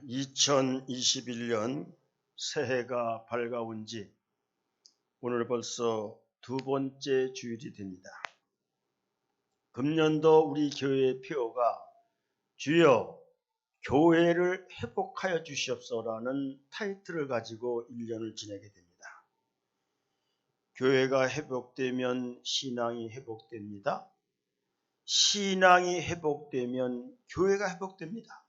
2021년 새해가 밝아온 지 오늘 벌써 두 번째 주일이 됩니다. 금년도 우리 교회의 표어가 주여 교회를 회복하여 주시옵소서라는 타이틀을 가지고 1년을 지내게 됩니다. 교회가 회복되면 신앙이 회복됩니다. 신앙이 회복되면 교회가 회복됩니다.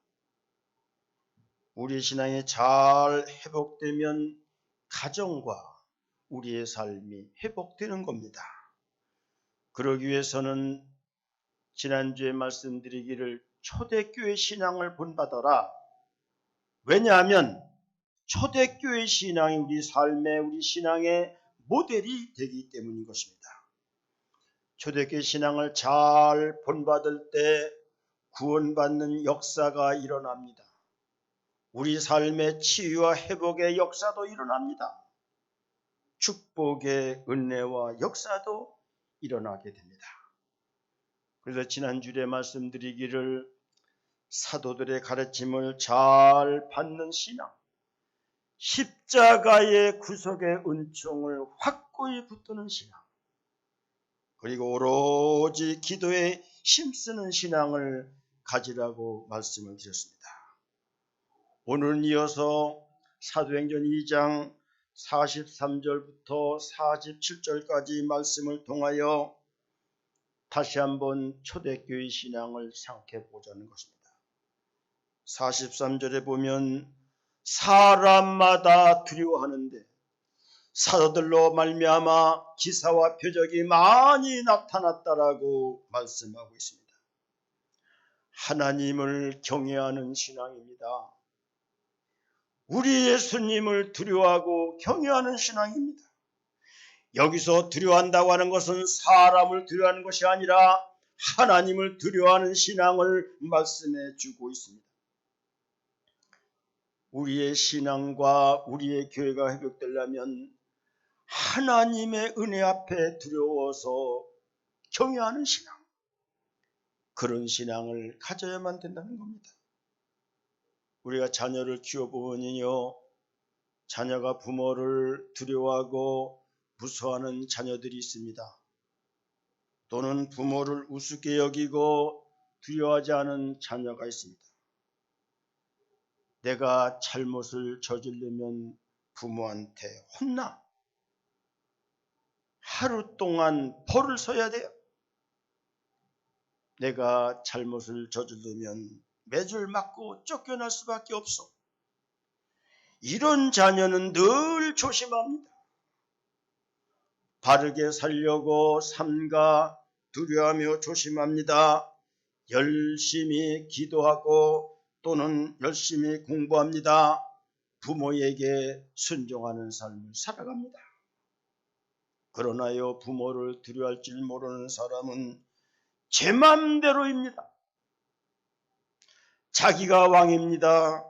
우리의 신앙이 잘 회복되면 가정과 우리의 삶이 회복되는 겁니다. 그러기 위해서는 지난주에 말씀드리기를 초대교회 신앙을 본받아라. 왜냐하면 초대교회 신앙이 우리 삶의 우리 신앙의 모델이 되기 때문인 것입니다. 초대교회 신앙을 잘 본받을 때 구원받는 역사가 일어납니다. 우리 삶의 치유와 회복의 역사도 일어납니다. 축복의 은혜와 역사도 일어나게 됩니다. 그래서 지난주에 말씀드리기를 사도들의 가르침을 잘 받는 신앙, 십자가의 구속의 은총을 확고히 붙드는 신앙, 그리고 오로지 기도에 힘쓰는 신앙을 가지라고 말씀을 드렸습니다. 오늘은 이어서 사도행전 2장 43절부터 47절까지 말씀을 통하여 다시 한번 초대교회 신앙을 생각해 보자는 것입니다. 43절에 보면 사람마다 두려워하는데 사도들로 말미암아 기사와 표적이 많이 나타났다라고 말씀하고 있습니다. 하나님을 경외하는 신앙입니다. 우리 예수님을 두려워하고 경외하는 신앙입니다. 여기서 두려워한다고 하는 것은 사람을 두려워하는 것이 아니라 하나님을 두려워하는 신앙을 말씀해 주고 있습니다. 우리의 신앙과 우리의 교회가 회복되려면 하나님의 은혜 앞에 두려워서 경외하는 신앙, 그런 신앙을 가져야만 된다는 겁니다. 우리가 자녀를 키워보면요, 자녀가 부모를 두려워하고 무서워하는 자녀들이 있습니다. 또는 부모를 우습게 여기고 두려워하지 않은 자녀가 있습니다. 내가 잘못을 저지르면 부모한테 혼나. 하루 동안 벌을 써야 돼요. 내가 잘못을 저지르면 매줄 맞고 쫓겨날 수밖에 없어. 이런 자녀는 늘 조심합니다. 바르게 살려고 삼가 두려워하며 조심합니다. 열심히 기도하고 또는 열심히 공부합니다. 부모에게 순종하는 삶을 살아갑니다. 그러나요, 부모를 두려워할 줄 모르는 사람은 제 맘대로입니다. 자기가 왕입니다.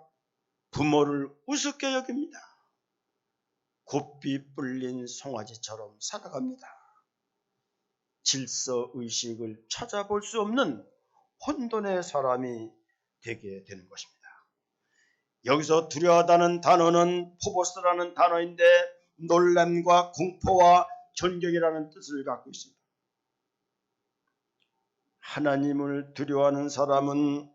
부모를 우습게 여깁니다. 곱비 뿔린 송아지처럼 살아갑니다. 질서의식을 찾아볼 수 없는 혼돈의 사람이 되게 되는 것입니다. 여기서 두려워하다는 단어는 포보스라는 단어인데 놀람과 공포와 존경이라는 뜻을 갖고 있습니다. 하나님을 두려워하는 사람은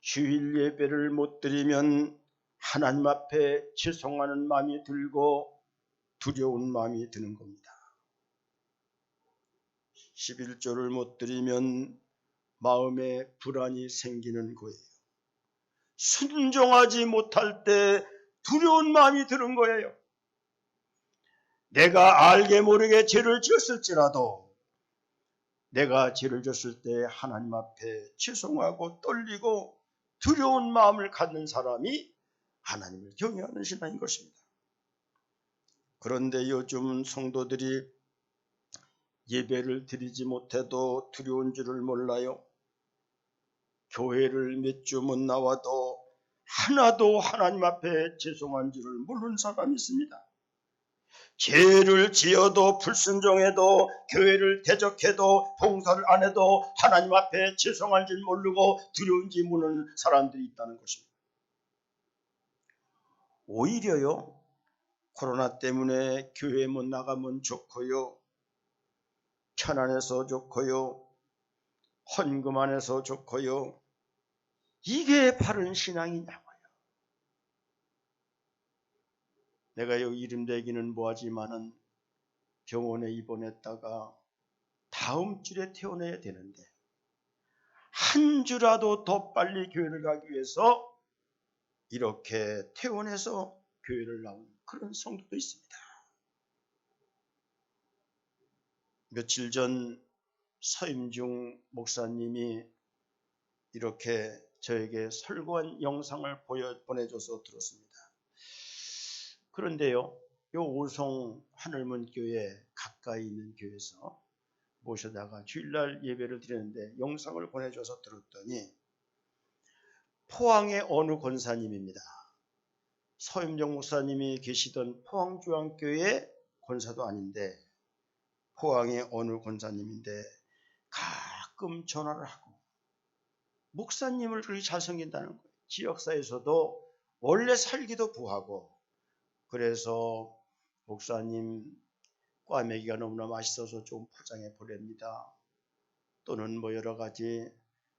주일 예배를 못 드리면 하나님 앞에 죄송하는 마음이 들고 두려운 마음이 드는 겁니다. 11조를 못 드리면 마음에 불안이 생기는 거예요. 순종하지 못할 때 두려운 마음이 드는 거예요. 내가 알게 모르게 죄를 지었을지라도 내가 죄를 졌을 때 하나님 앞에 죄송하고 떨리고 두려운 마음을 갖는 사람이 하나님을 경외하는 신앙인 것입니다. 그런데 요즘 성도들이 예배를 드리지 못해도 두려운 줄을 몰라요. 교회를 몇 주 못 나와도 하나도 하나님 앞에 죄송한 줄을 모르는 사람이 있습니다. 죄를 지어도 불순종해도 교회를 대적해도 봉사를 안 해도 하나님 앞에 죄송한 줄 모르고 두려운지 모르는 사람들이 있다는 것입니다. 오히려요, 코로나 때문에 교회 못 나가면 좋고요, 편안해서 좋고요, 헌금 안 해서 좋고요, 이게 바른 신앙이냐고요. 내가 여기 이름 대기는 뭐하지만은 병원에 입원했다가 다음 주에 퇴원해야 되는데 한 주라도 더 빨리 교회를 가기 위해서 이렇게 퇴원해서 교회를 나온 그런 성도도 있습니다. 며칠 전 서임중 목사님이 이렇게 저에게 설교한 영상을 보내줘서 들었습니다. 그런데요, 요 오송 하늘문교회 가까이 있는 교회에서 모셔다가 주일날 예배를 드렸는데 영상을 보내줘서 들었더니 포항의 어느 권사님입니다. 서임정 목사님이 계시던 포항중앙교회 권사도 아닌데 포항의 어느 권사님인데 가끔 전화를 하고 목사님을 그렇게 잘 섬긴다는 거예요. 지역사에서도 원래 살기도 부하고, 그래서 목사님 꽈배기가 너무나 맛있어서 좀 포장해 보냅니다. 또는 뭐 여러 가지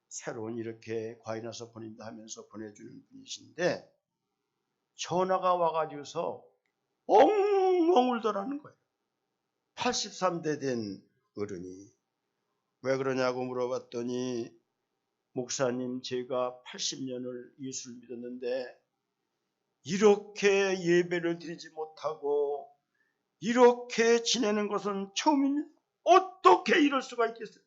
새로운 이렇게 과일나서 보낸다 하면서 보내주는 분이신데 전화가 와가지고서 엉엉 울더라는 거예요. 83대 된 어른이. 왜 그러냐고 물어봤더니 목사님, 제가 80년을 예수를 믿었는데 이렇게 예배를 드리지 못하고 이렇게 지내는 것은 처음입니다. 어떻게 이럴 수가 있겠어요?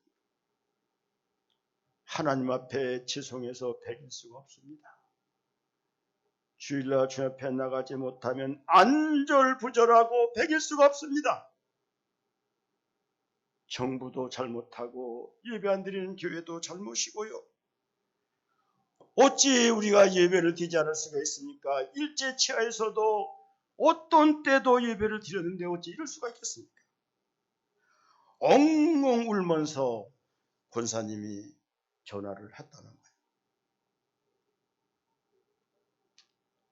하나님 앞에 죄송해서 베길 수가 없습니다. 주일날 주 앞에 나가지 못하면 안절부절하고 베길 수가 없습니다. 정부도 잘못하고 예배 안 드리는 교회도 잘못이고요. 어찌 우리가 예배를 드리지 않을 수가 있습니까? 일제치하에서도 어떤 때도 예배를 드렸는데 어찌 이럴 수가 있겠습니까? 엉엉 울면서 권사님이 전화를 했다는 거예요.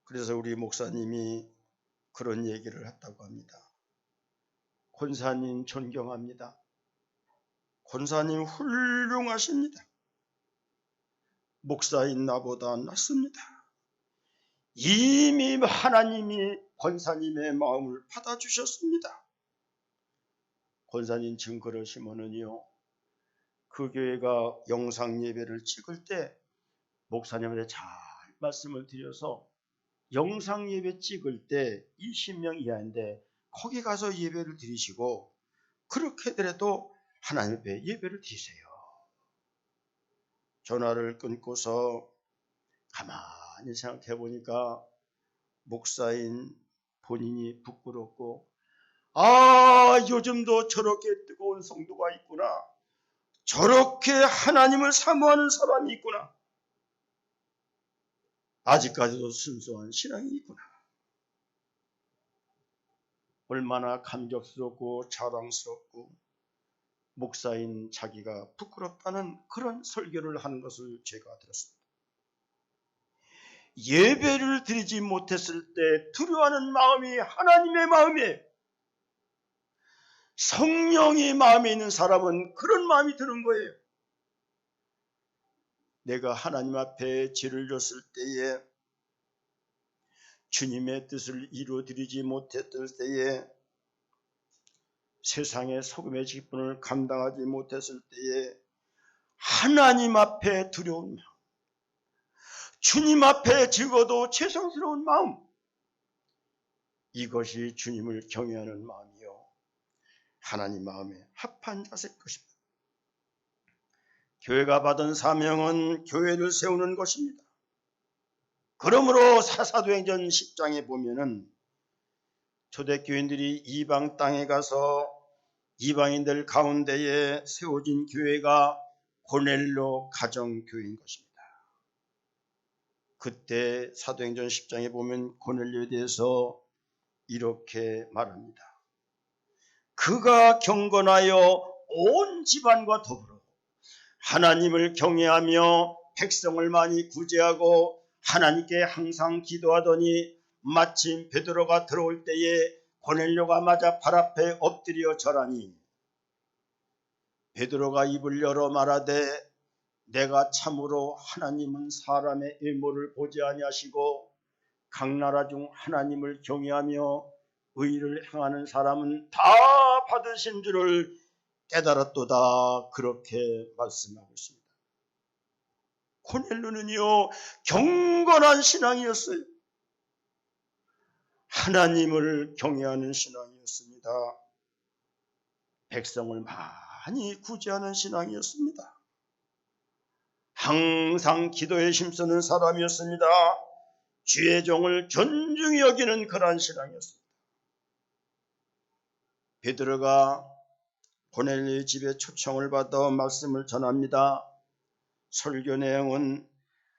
그래서 우리 목사님이 그런 얘기를 했다고 합니다. 권사님 존경합니다. 권사님 훌륭하십니다. 목사인 나보다 낫습니다. 이미 하나님이 권사님의 마음을 받아주셨습니다. 권사님 지금 그러시면은요, 그 교회가 영상 예배를 찍을 때 목사님한테 잘 말씀을 드려서 영상 예배 찍을 때 20명 이하인데 거기 가서 예배를 드리시고, 그렇게 하더라도 하나님 앞에 예배를 드리세요. 전화를 끊고서 가만히 생각해 보니까 목사인 본인이 부끄럽고, 요즘도 저렇게 뜨거운 성도가 있구나, 저렇게 하나님을 사모하는 사람이 있구나, 아직까지도 순수한 신앙이 있구나, 얼마나 감격스럽고 자랑스럽고 목사인 자기가 부끄럽다는 그런 설교를 하는 것을 제가 들었습니다. 예배를 드리지 못했을 때 두려워하는 마음이 하나님의 마음이에요. 성령이 마음에 있는 사람은 그런 마음이 드는 거예요. 내가 하나님 앞에 죄를 졌을 때에, 주님의 뜻을 이루어드리지 못했을 때에, 세상의 소금의 직분을 감당하지 못했을 때에 하나님 앞에 두려운 마음, 주님 앞에 적어도 죄송스러운 마음, 이것이 주님을 경외하는 마음이요, 하나님 마음에 합한 자세일 것입니다. 교회가 받은 사명은 교회를 세우는 것입니다. 그러므로 사도행전 10장에 보면은 초대교인들이 이방 땅에 가서 이방인들 가운데에 세워진 교회가 고넬료 가정교회인 것입니다. 그때 사도행전 10장에 보면 고넬료에 대해서 이렇게 말합니다. 그가 경건하여 온 집안과 더불어 하나님을 경외하며 백성을 많이 구제하고 하나님께 항상 기도하더니 마침 베드로가 들어올 때에 고넬료가 맞아 발 앞에 엎드려 절하니 베드로가 입을 열어 말하되 내가 참으로 하나님은 사람의 외모를 보지 아니하시고 각 나라 중 하나님을 경외하며 의를 행하는 사람은 다 받으신 줄을 깨달았도다. 그렇게 말씀하고 있습니다. 고넬료는요, 경건한 신앙이었어요. 하나님을 경외하는 신앙이었습니다. 백성을 많이 구제하는 신앙이었습니다. 항상 기도에 힘쓰는 사람이었습니다. 주의 종을 존중히 여기는 그러한 신앙이었습니다. 베드로가 고넬료의 집에 초청을 받아 말씀을 전합니다. 설교 내용은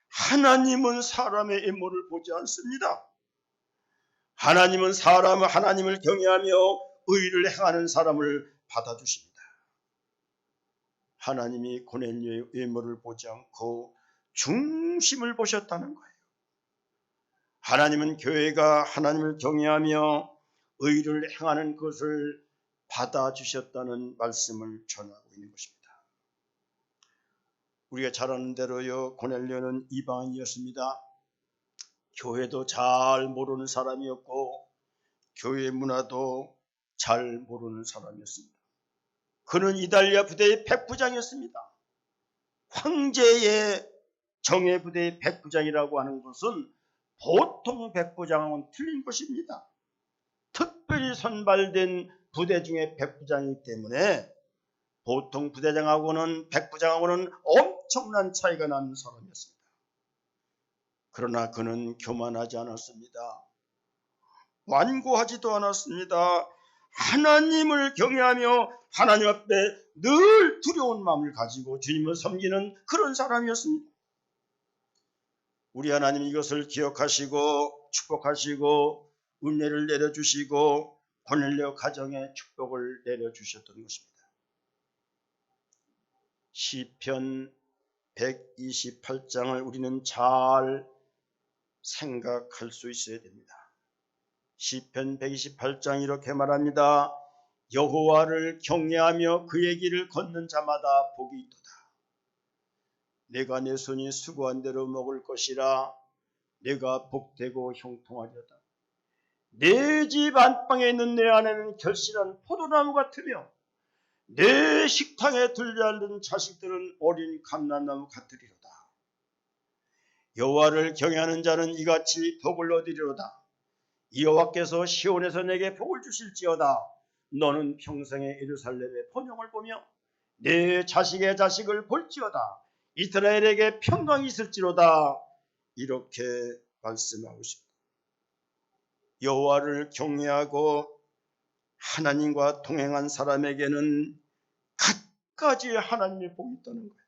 하나님은 사람의 외모를 보지 않습니다. 하나님은 하나님을 경외하며 의를 행하는 사람을 받아주십니다. 하나님이 고넬료의 외모를 보지 않고 중심을 보셨다는 거예요. 하나님은 교회가 하나님을 경외하며 의를 행하는 것을 받아주셨다는 말씀을 전하고 있는 것입니다. 우리가 잘 아는 대로요, 고넬료는 이방인이었습니다. 교회도 잘 모르는 사람이었고 교회 문화도 잘 모르는 사람이었습니다. 그는 이달리아 부대의 백부장이었습니다. 황제의 정예 부대의 백부장이라고 하는 것은 보통 백부장하고는 틀린 것입니다. 특별히 선발된 부대 중에 백부장이기 때문에 보통 부대장하고는 백부장하고는 엄청난 차이가 나는 사람이었습니다. 그러나 그는 교만하지 않았습니다. 완고하지도 않았습니다. 하나님을 경외하며 하나님 앞에 늘 두려운 마음을 가지고 주님을 섬기는 그런 사람이었습니다. 우리 하나님 이것을 기억하시고 축복하시고 은혜를 내려주시고 고넬료 가정에 축복을 내려주셨던 것입니다. 시편 128장을 우리는 잘 생각할 수 있어야 됩니다. 시편 128장 이렇게 말합니다. 여호와를 경외하며 그의 길을 걷는 자마다 복이 있도다. 내가 내 손이 수고한 대로 먹을 것이라. 내가 복되고 형통하리로다. 내 집 안방에 있는 내 안에는 결실한 포도나무 같으며 내 식탁에 들려앉은 자식들은 어린 감람나무 같으리로다. 여호와를 경외하는 자는 이같이 복을 얻으리로다. 여호와께서 시온에서 내게 복을 주실지어다. 너는 평생에 예루살렘의 번영을 보며 내 자식의 자식을 볼지어다. 이스라엘에게 평강이 있을지로다. 이렇게 말씀하고 있습니다. 여호와를 경외하고 하나님과 동행한 사람에게는 갖가지 하나님의 복이 있다는 거예요.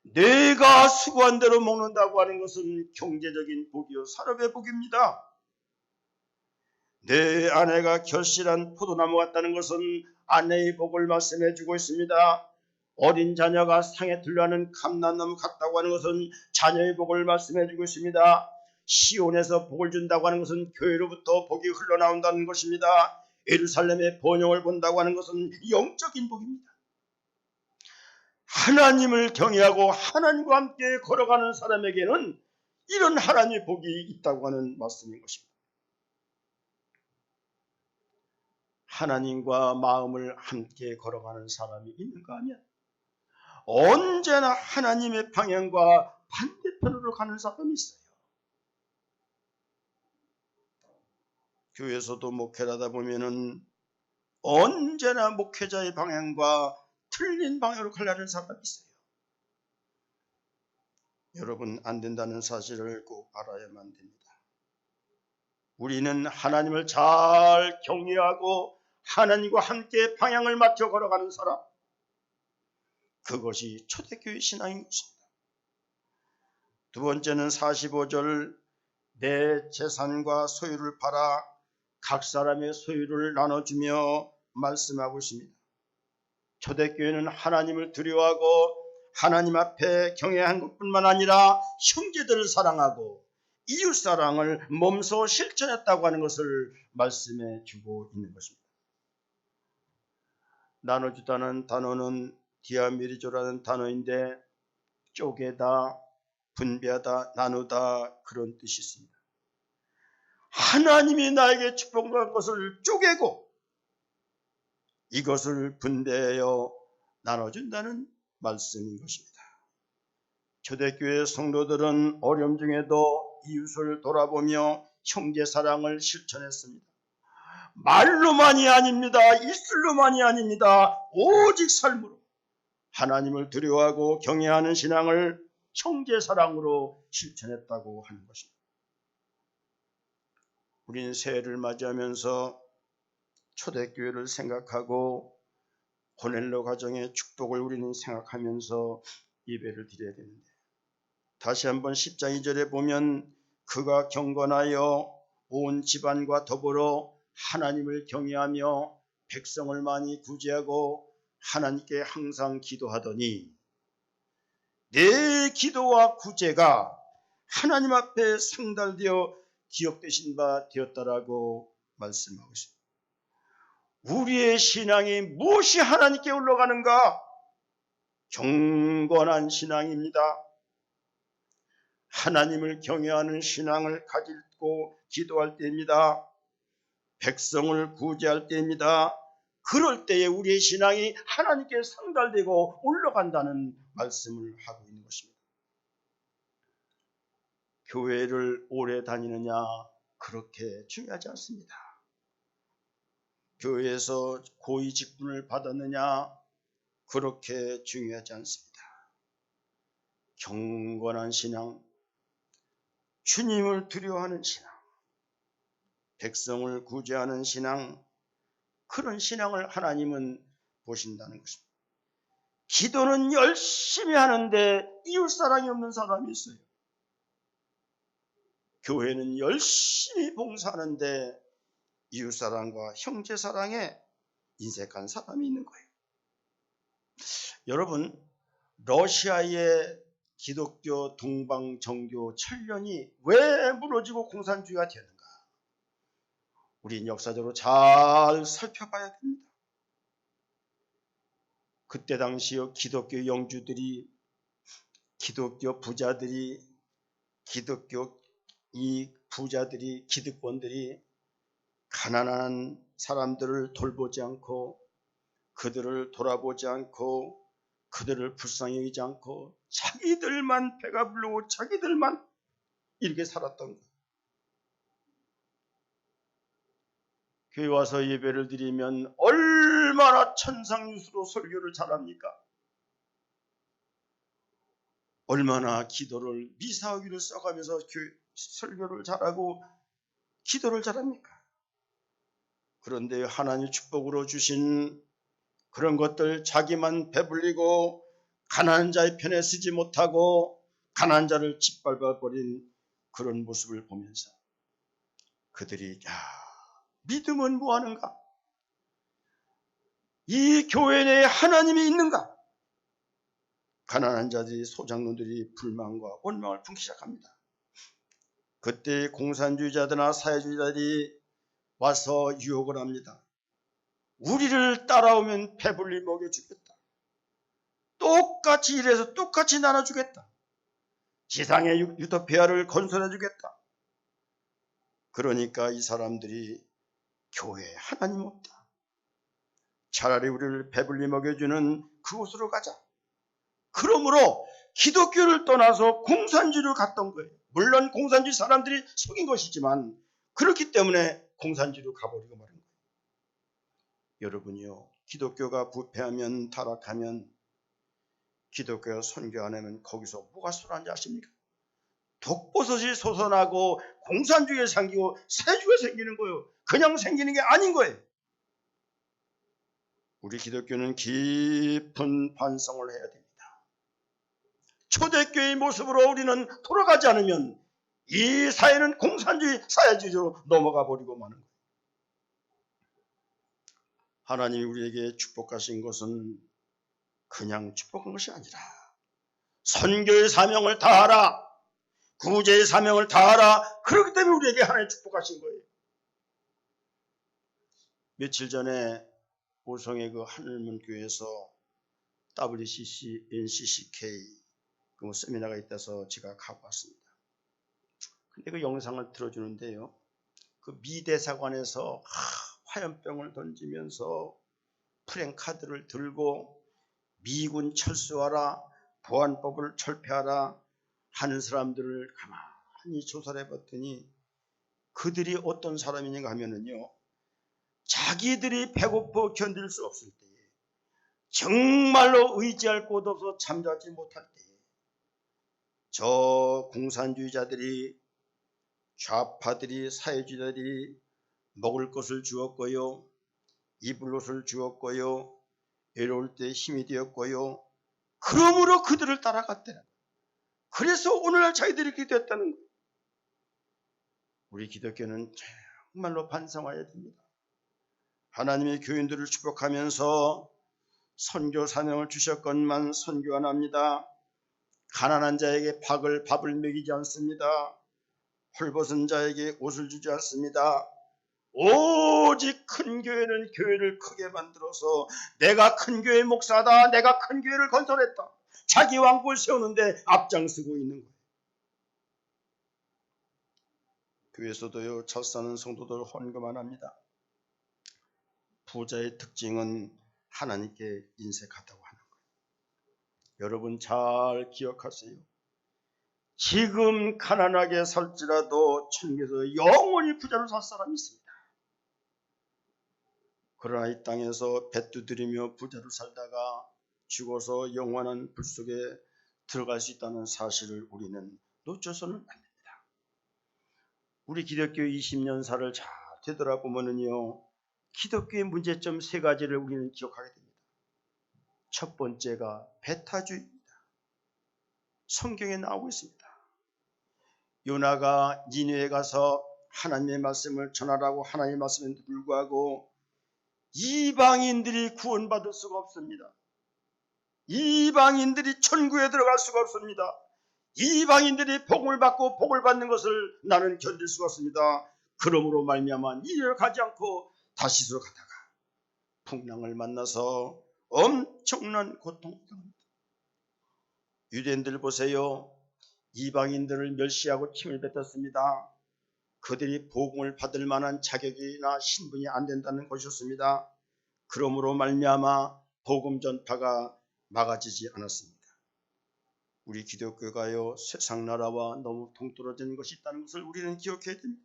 내가 수고한 대로 먹는다고 하는 것은 경제적인 복이요 산업의 복입니다. 내 아내가 결실한 포도나무 같다는 것은 아내의 복을 말씀해 주고 있습니다. 어린 자녀가 상에 들려하는 감람나무 같다고 하는 것은 자녀의 복을 말씀해 주고 있습니다. 시온에서 복을 준다고 하는 것은 교회로부터 복이 흘러나온다는 것입니다. 예루살렘의 번영을 본다고 하는 것은 영적인 복입니다. 하나님을 경외하고 하나님과 함께 걸어가는 사람에게는 이런 하나님의 복이 있다고 하는 말씀인 것입니다. 하나님과 마음을 함께 걸어가는 사람이 있는가 하면 언제나 하나님의 방향과 반대편으로 가는 사람이 있어요. 교회에서도 목회를 하다 보면은 언제나 목회자의 방향과 틀린 방향으로 가려는 사람이 있어요. 여러분, 안 된다는 사실을 꼭 알아야만 됩니다. 우리는 하나님을 잘 경외하고 하나님과 함께 방향을 맞춰 걸어가는 사람, 그것이 초대교회 신앙인 것입니다. 두 번째는 45절 내 재산과 소유를 팔아 각 사람의 소유를 나눠주며 말씀하고 있습니다. 초대교회는 하나님을 두려워하고 하나님 앞에 경외한 것뿐만 아니라 형제들을 사랑하고 이웃사랑을 몸소 실천했다고 하는 것을 말씀해 주고 있는 것입니다. 나눠주다는 단어는 디아미리조라는 단어인데 쪼개다, 분배하다, 나누다 그런 뜻이 있습니다. 하나님이 나에게 축복한 것을 쪼개고 이것을 분배하여 나눠준다는 말씀인 것입니다. 초대교회 성도들은 어려움 중에도 이웃을 돌아보며 형제사랑을 실천했습니다. 말로만이 아닙니다. 입술로만이 아닙니다. 오직 삶으로 하나님을 두려워하고 경외하는 신앙을 형제사랑으로 실천했다고 하는 것입니다. 우리는 새해를 맞이하면서 초대교회를 생각하고 고넬로 가정의 축복을 우리는 생각하면서 예배를 드려야 되는데, 다시 한번 10장 2절에 보면 그가 경건하여 온 집안과 더불어 하나님을 경외하며 백성을 많이 구제하고 하나님께 항상 기도하더니, 내 기도와 구제가 하나님 앞에 상달되어 기억되신 바 되었다라고 말씀하고 있습니다. 우리의 신앙이 무엇이 하나님께 올라가는가? 경건한 신앙입니다. 하나님을 경외하는 신앙을 가지고 기도할 때입니다. 백성을 구제할 때입니다. 그럴 때에 우리의 신앙이 하나님께 상달되고 올라간다는 말씀을 하고 있는 것입니다. 교회를 오래 다니느냐 그렇게 중요하지 않습니다. 교회에서 고위 직분을 받았느냐 그렇게 중요하지 않습니다. 경건한 신앙, 주님을 두려워하는 신앙, 백성을 구제하는 신앙, 그런 신앙을 하나님은 보신다는 것입니다. 기도는 열심히 하는데 이웃사랑이 없는 사람이 있어요. 교회는 열심히 봉사하는데 이웃사랑과 형제사랑에 인색한 사람이 있는 거예요. 여러분, 러시아의 기독교 동방정교 천년이 왜 무너지고 공산주의가 되는가? 우린 역사적으로 잘 살펴봐야 됩니다. 그때 당시 기독교 영주들이, 기독교 부자들이, 기독교 이 부자들이, 기득권들이 가난한 사람들을 돌보지 않고, 그들을 돌아보지 않고, 그들을 불쌍히 여기지 않고 자기들만 배가 부르고 자기들만 이렇게 살았던 거예요. 교회 와서 예배를 드리면 얼마나 천상유수로 설교를 잘합니까? 얼마나 기도를 미사오기를 써가면서 설교를 잘하고 기도를 잘합니까? 그런데 하나님 축복으로 주신 그런 것들 자기만 배불리고 가난한 자의 편에 서지 못하고 가난한 자를 짓밟아버린 그런 모습을 보면서 그들이 믿음은 뭐하는가? 이 교회 내에 하나님이 있는가? 가난한 자들이, 소장로들이 불만과 원망을 품기 시작합니다. 그때 공산주의자들이나 사회주의자들이 와서 유혹을 합니다. 우리를 따라오면 배불리 먹여주겠다. 똑같이 일해서 똑같이 나눠주겠다. 지상의 유토피아를 건설해주겠다. 그러니까 이 사람들이 교회에 하나님 없다. 차라리 우리를 배불리 먹여주는 그곳으로 가자. 그러므로 기독교를 떠나서 공산주의로 갔던 거예요. 물론 공산주의 사람들이 속인 것이지만 그렇기 때문에 공산주의로 가버리고 말은 거예요. 여러분이요, 기독교가 부패하면, 타락하면, 기독교가 선교 안 하면 거기서 뭐가 쏟아나는지 아십니까? 독버섯이 솟아나고 공산주의가 생기고 세주가 생기는 거예요. 그냥 생기는 게 아닌 거예요. 우리 기독교는 깊은 반성을 해야 됩니다. 초대교회의 모습으로 우리는 돌아가지 않으면 이 사회는 공산주의, 사회주의로 넘어가 버리고 마는 거예요. 하나님이 우리에게 축복하신 것은 그냥 축복한 것이 아니라 선교의 사명을 다하라, 구제의 사명을 다하라. 그렇기 때문에 우리에게 하나님 축복하신 거예요. 며칠 전에 보성의 그 하늘문 교회에서 WCC, NCCK 그 세미나가 있다서 제가 가고 왔습니다. 근데 그 영상을 틀어주는데요. 그 미 대사관에서 화염병을 던지면서 프랭카드를 들고 미군 철수하라, 보안법을 철폐하라 하는 사람들을 가만히 조사를 해봤더니 그들이 어떤 사람이냐 하면은요, 자기들이 배고파 견딜 수 없을 때에, 정말로 의지할 곳 없어 잠자지 못할 때에 저 공산주의자들이, 좌파들이, 사회주의자들이 먹을 것을 주었고요, 입을 옷을 주었고요, 외로울 때 힘이 되었고요, 그러므로 그들을 따라갔대요. 그래서 오늘날 자기들이 이렇게 됐다는 거예요. 우리 기독교는 정말로 반성해야 됩니다. 하나님의 교인들을 축복하면서 선교 사명을 주셨건만 선교 안 합니다. 가난한 자에게 밥을 먹이지 않습니다. 헐벗은 자에게 옷을 주지 않습니다. 오직 큰 교회는 교회를 크게 만들어서 내가 큰 교회 목사다, 내가 큰 교회를 건설했다, 자기 왕국을 세우는데 앞장서고 있는 거예요. 교회에서도요, 잘 사는 성도들 헌금 안 합니다. 부자의 특징은 하나님께 인색하다고 하는 거예요. 여러분 잘 기억하세요. 지금 가난하게 살지라도 천국에서 영원히 부자로 살 사람이 있습니다. 그러나 이 땅에서 배 두드리며 부자로 살다가 죽어서 영원한 불 속에 들어갈 수 있다는 사실을 우리는 놓쳐서는 안 됩니다. 우리 기독교 20년사를 잘 되돌아보면요, 기독교의 문제점 3가지를 우리는 기억하게 됩니다. 첫 번째가 배타주의입니다. 성경에 나오고 있습니다. 요나가 니느웨에 가서 하나님의 말씀을 전하라고 하나님의 말씀에도 불구하고 이방인들이 구원받을 수가 없습니다. 이방인들이 천국에 들어갈 수가 없습니다. 이방인들이 복을 받고 복을 받는 것을 나는 견딜 수가 없습니다. 그러므로 말미암아 니느웨를 가지 않고 다시스로 가다가 풍랑을 만나서 엄청난 고통을 당합니다. 유대인들 보세요. 이방인들을 멸시하고 침을 뱉었습니다. 그들이 복음을 받을 만한 자격이나 신분이 안 된다는 것이었습니다. 그러므로 말미암아 복음 전파가 막아지지 않았습니다. 우리 기독교가요, 세상 나라와 너무 동떨어진 것이 있다는 것을 우리는 기억해야 됩니다.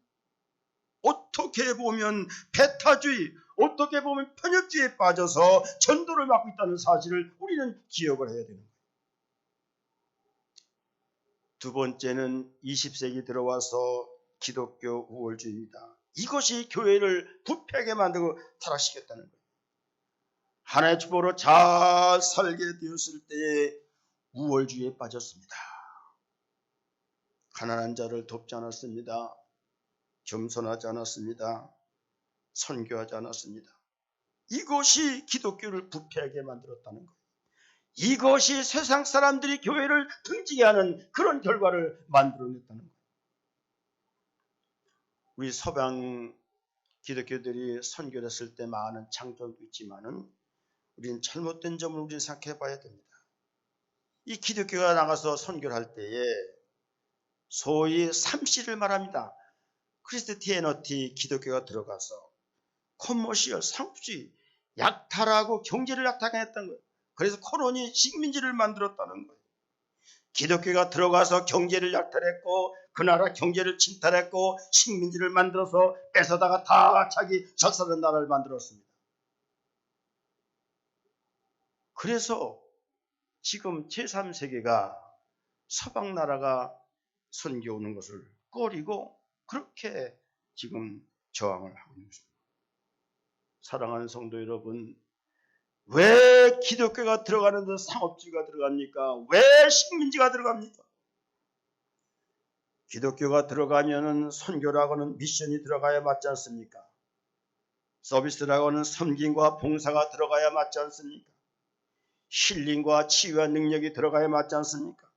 어떻게 보면 배타주의, 어떻게 보면 편협주의에 빠져서 전도를 막고 있다는 사실을 우리는 기억을 해야 되는 거예요. 두 번째는 20세기 들어와서 기독교 우월주의입니다. 이것이 교회를 부패하게 만들고 타락시켰다는 거예요. 하나님의 축복으로 잘 살게 되었을 때에 우월주의에 빠졌습니다. 가난한 자를 돕지 않았습니다. 겸손하지 않았습니다. 선교하지 않았습니다. 이것이 기독교를 부패하게 만들었다는 거예요. 이것이 세상 사람들이 교회를 등지게 하는 그런 결과를 만들어냈다는 거예요. 우리 서방 기독교들이 선교를 했을 때 많은 장점도 있지만은 우리는 잘못된 점을 우리는 생각해 봐야 됩니다. 이 기독교가 나가서 선교를 할 때에 소위 3C를 말합니다. 크리스티애너티 기독교가 들어가서 커머시얼, 상업주의, 약탈하고 경제를 약탈했다는 거예요. 그래서 코로니 식민지를 만들었다는 거예요. 기독교가 들어가서 경제를 약탈했고 그 나라 경제를 침탈했고 식민지를 만들어서 뺏어다가 다 자기 적사는 나라를 만들었습니다. 그래서 지금 제3세계가 서방 나라가 선교 오는 것을 꺼리고 그렇게 지금 저항을 하고 있는 것입니다. 사랑하는 성도 여러분, 왜 기독교가 들어가는데 상업주의가 들어갑니까? 왜 식민지가 들어갑니까? 기독교가 들어가면은 선교라고는 미션이 들어가야 맞지 않습니까? 서비스라고는 섬김과 봉사가 들어가야 맞지 않습니까? 힐링과 치유와 능력이 들어가야 맞지 않습니까?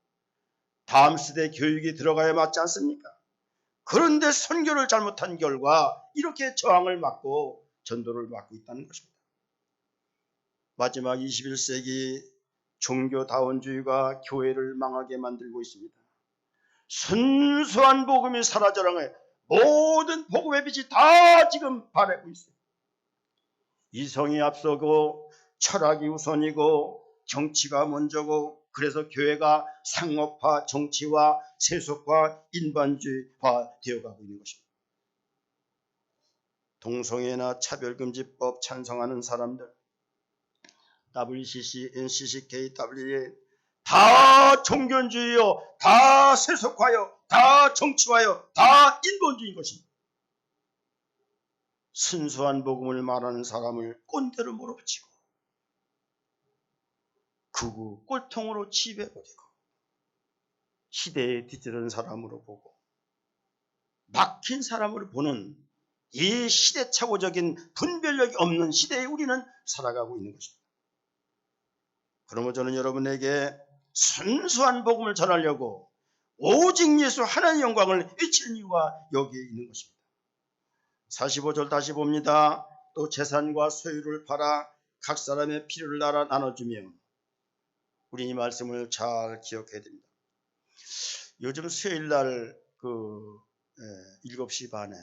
다음 세대 교육이 들어가야 맞지 않습니까? 그런데 선교를 잘못한 결과 이렇게 저항을 받고 전도를 받고 있다는 것입니다. 마지막 21세기 종교다원주의가 교회를 망하게 만들고 있습니다. 순수한 복음이 사라져나가요. 모든 복음의 빛이 다 지금 바래고 있어요. 이성이 앞서고 철학이 우선이고 정치가 먼저고, 그래서 교회가 상업화, 정치화, 세속화, 인반주의화 되어가고 있는 것입니다. 동성애나 차별금지법 찬성하는 사람들, WCC, NCCK, WA 다 종교주의요, 다 세속화요, 다 정치화요, 다 인본주의인 것입니다. 순수한 복음을 말하는 사람을 꼰대로 몰아붙이고 극우 꼴통으로 지배버리고 시대에 뒤처진 사람으로 보고 막힌 사람으로 보는 이 시대착오적인 분별력이 없는 시대에 우리는 살아가고 있는 것입니다. 그러므로 저는 여러분에게 순수한 복음을 전하려고 오직 예수 하나님의 영광을 외치는 이유가 여기에 있는 것입니다. 45절 다시 봅니다. 또 재산과 소유를 팔아 각 사람의 필요를 나눠주며, 우리 이 말씀을 잘 기억해야 됩니다. 요즘 수요일날 7시 반에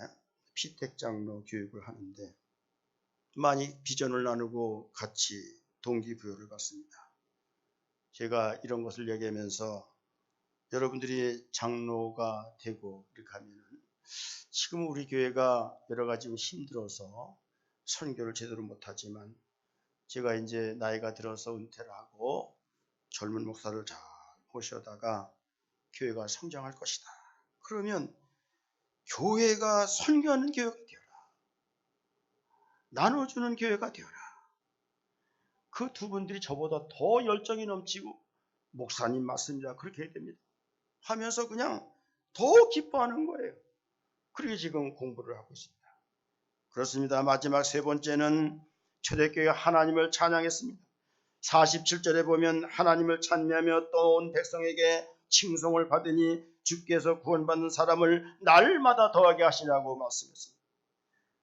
피택장로 교육을 하는데 많이 비전을 나누고 같이 동기부여를 받습니다. 제가 이런 것을 얘기하면서 여러분들이 장로가 되고 이렇게 하면은, 지금 우리 교회가 여러 가지 힘들어서 선교를 제대로 못하지만 제가 이제 나이가 들어서 은퇴를 하고 젊은 목사를 잘 모셔다가 교회가 성장할 것이다. 그러면 교회가 선교하는 교회가 되어라. 나눠주는 교회가 되어라. 그 두 분들이 저보다 더 열정이 넘치고 목사님 맞습니다, 그렇게 해야 됩니다 하면서 그냥 더 기뻐하는 거예요. 그렇게 지금 공부를 하고 있습니다. 그렇습니다. 마지막 세 번째는 초대교회 하나님을 찬양했습니다. 47절에 보면 하나님을 찬미하며 떠온 백성에게 칭송을 받으니 주께서 구원받는 사람을 날마다 더하게 하시라고 말씀했습니다.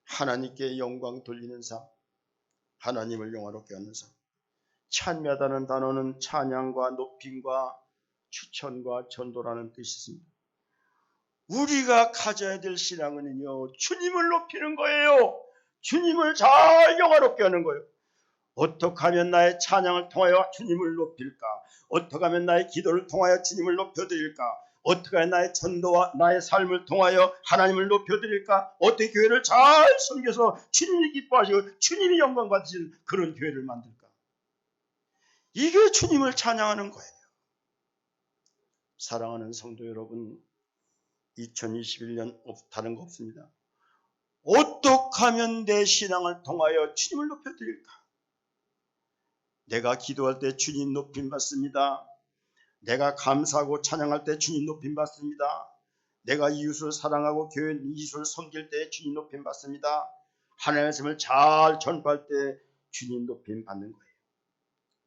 하나님께 영광 돌리는 삶, 하나님을 영화롭게 하는 삶. 찬미하다는 단어는 찬양과 높임과 추천과 전도라는 뜻이 있습니다. 우리가 가져야 될 신앙은요, 주님을 높이는 거예요. 주님을 잘 영화롭게 하는 거예요. 어떻게 하면 나의 찬양을 통하여 주님을 높일까? 어떻게 하면 나의 기도를 통하여 주님을 높여드릴까? 어떻게 하면 나의 전도와 나의 삶을 통하여 하나님을 높여드릴까? 어떻게 교회를 잘 섬겨서 주님이 기뻐하시고 주님이 영광 받으시는 그런 교회를 만들까? 이게 주님을 찬양하는 거예요. 사랑하는 성도 여러분, 2021년 다른 거 없습니다. 어떻게 하면 내 신앙을 통하여 주님을 높여드릴까? 내가 기도할 때 주님 높임 받습니다. 내가 감사하고 찬양할 때 주님 높임 받습니다. 내가 이웃을 사랑하고 교회 이웃을 섬길 때 주님 높임 받습니다. 하나님의 말씀을 잘 전파할 때 주님 높임 받는 거예요.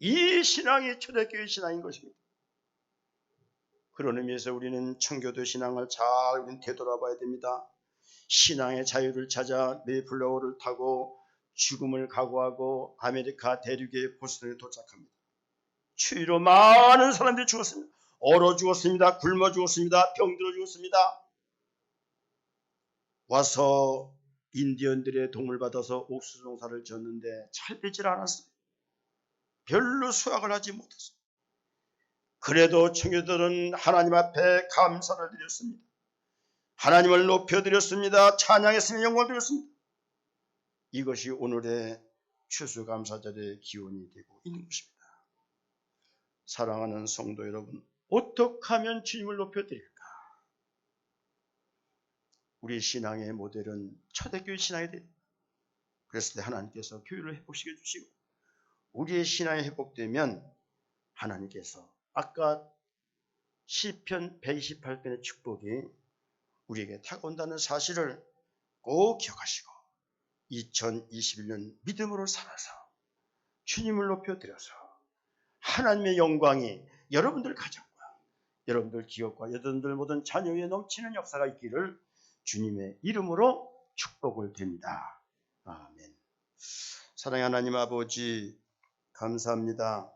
이 신앙이 초대교회 신앙인 것입니다. 그런 의미에서 우리는 청교도 신앙을 잘 되돌아봐야 됩니다. 신앙의 자유를 찾아 메이플라워를 타고 죽음을 각오하고 아메리카 대륙의 보스턴에 도착합니다. 추위로 많은 사람들이 죽었습니다. 얼어 죽었습니다. 굶어 죽었습니다. 병들어 죽었습니다. 와서 인디언들의 도움을 받아서 옥수수 농사를 지었는데 잘 되질 않았어요. 별로 수확을 하지 못했어요. 그래도 청교도는 하나님 앞에 감사를 드렸습니다. 하나님을 높여드렸습니다. 찬양했으며 영광을 드렸습니다. 이것이 오늘의 추수감사절의 기원이 되고 있는 것입니다. 사랑하는 성도 여러분, 어떻게 하면 주님을 높여드릴까? 우리 신앙의 모델은 초대교회 신앙이 됩니다. 그랬을 때 하나님께서 교회를 회복시켜 주시고, 우리의 신앙이 회복되면 하나님께서 아까 시편 128편의 축복이 우리에게 다가온다는 사실을 꼭 기억하시고 2021년 믿음으로 살아서 주님을 높여드려서 하나님의 영광이 여러분들 가정과 여러분들 기업과 여러분들 모든 자녀에 넘치는 역사가 있기를 주님의 이름으로 축복을 드립니다. 아멘. 사랑하는 하나님 아버지, 감사합니다.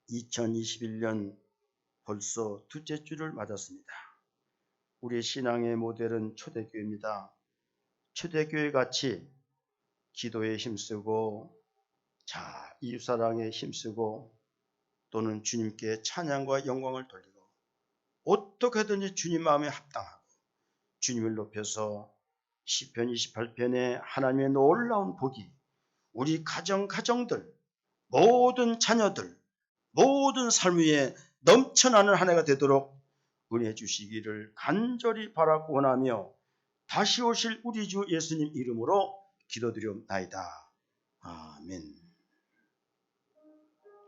2021년 벌써 둘째 주를 맞았습니다. 우리의 신앙의 모델은 초대교회입니다. 초대교회 같이 기도에 힘쓰고 이웃사랑에 힘쓰고 또는 주님께 찬양과 영광을 돌리고 어떻게든지 주님 마음에 합당하고 주님을 높여서 시편 28편에 하나님의 놀라운 복이 우리 가정들 모든 자녀들 모든 삶 위에 넘쳐나는 한 해가 되도록 은혜 주시기를 간절히 바라고 원하며 다시 오실 우리 주 예수님 이름으로 기도드리옵나이다. 아멘.